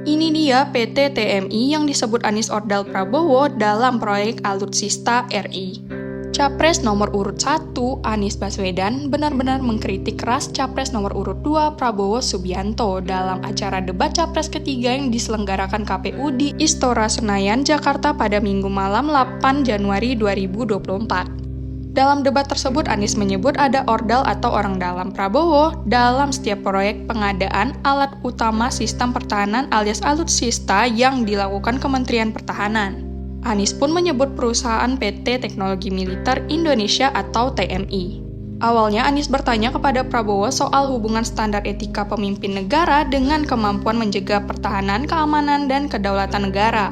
Ini dia PT TMI yang disebut Anies Ordal Prabowo dalam proyek Alutsista RI. Capres nomor urut 1, Anies Baswedan, benar-benar mengkritik keras Capres nomor urut 2, Prabowo Subianto, dalam acara debat Capres ketiga yang diselenggarakan KPU di Istora Senayan, Jakarta pada Minggu malam 8 Januari 2024. Dalam debat tersebut, Anies menyebut ada ordal atau orang dalam Prabowo dalam setiap proyek pengadaan alat utama sistem pertahanan alias alutsista yang dilakukan Kementerian Pertahanan. Anies pun menyebut perusahaan PT Teknologi Militer Indonesia atau TMI. Awalnya Anies bertanya kepada Prabowo soal hubungan standar etika pemimpin negara dengan kemampuan menjaga pertahanan, keamanan, dan kedaulatan negara.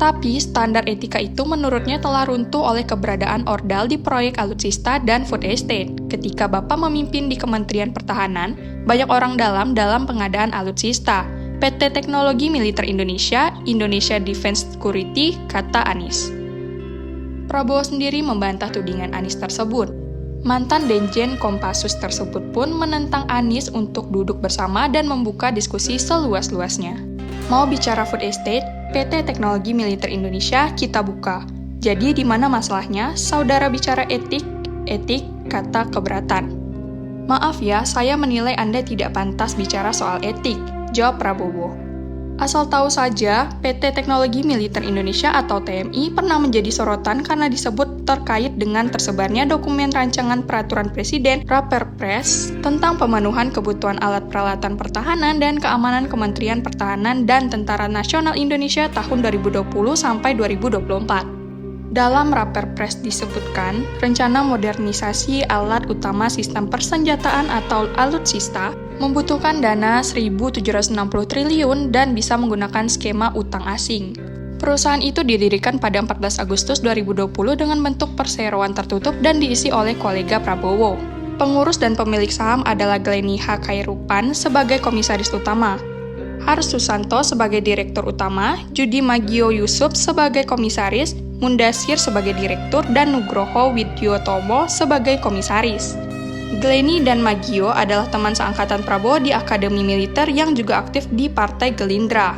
Tapi standar etika itu menurutnya telah runtuh oleh keberadaan ordal di proyek alutsista dan food estate. Ketika Bapak memimpin di Kementerian Pertahanan, banyak orang dalam pengadaan alutsista. PT Teknologi Militer Indonesia, Indonesia Defense Security, kata Anies. Prabowo sendiri membantah tudingan Anies tersebut. Mantan Denjen Kopassus tersebut pun menentang Anies untuk duduk bersama dan membuka diskusi seluas-luasnya. Mau bicara food estate, PT Teknologi Militer Indonesia kita buka. Jadi di mana masalahnya? Saudara bicara etik, kata keberatan. Maaf ya, saya menilai Anda tidak pantas bicara soal etik, jawab Prabowo. Asal tahu saja, PT Teknologi Militer Indonesia atau TMI pernah menjadi sorotan karena disebut terkait dengan tersebarnya dokumen rancangan peraturan Presiden Raperpres tentang pemenuhan kebutuhan alat peralatan pertahanan dan keamanan Kementerian Pertahanan dan Tentara Nasional Indonesia tahun 2020 sampai 2024. Dalam Raperpres disebutkan, rencana modernisasi alat utama sistem persenjataan atau alutsista membutuhkan dana 1.760 triliun dan bisa menggunakan skema utang asing. Perusahaan itu didirikan pada 14 Agustus 2020 dengan bentuk perseroan tertutup dan diisi oleh kolega Prabowo. Pengurus dan pemilik saham adalah Glenny H. Khairupan sebagai komisaris utama, Har Susanto sebagai direktur utama, Judi Magio Yusuf sebagai komisaris, Mundasir sebagai direktur, dan Nugroho Widyotomo sebagai komisaris. Glenny dan Magio adalah teman seangkatan Prabowo di Akademi Militer yang juga aktif di Partai Gerindra.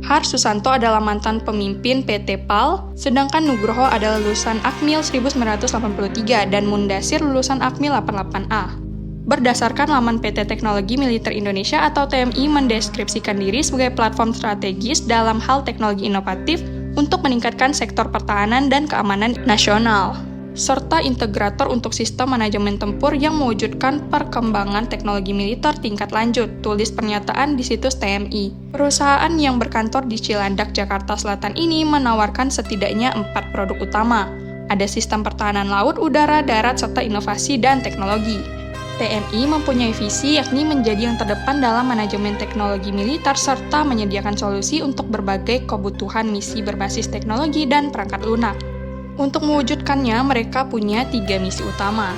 Har Susanto adalah mantan pemimpin PT PAL, sedangkan Nugroho adalah lulusan Akmil 1983 dan Mundasir lulusan Akmil 88A. Berdasarkan laman PT Teknologi Militer Indonesia atau TMI mendeskripsikan diri sebagai platform strategis dalam hal teknologi inovatif untuk meningkatkan sektor pertahanan dan keamanan nasional, serta integrator untuk sistem manajemen tempur yang mewujudkan perkembangan teknologi militer tingkat lanjut, tulis pernyataan di situs TMI. Perusahaan yang berkantor di Cilandak, Jakarta Selatan ini menawarkan setidaknya 4 produk utama. Ada sistem pertahanan laut, udara, darat, serta inovasi dan teknologi. TNI mempunyai visi yakni menjadi yang terdepan dalam manajemen teknologi militer serta menyediakan solusi untuk berbagai kebutuhan misi berbasis teknologi dan perangkat lunak. Untuk mewujudkannya, mereka punya 3 misi utama.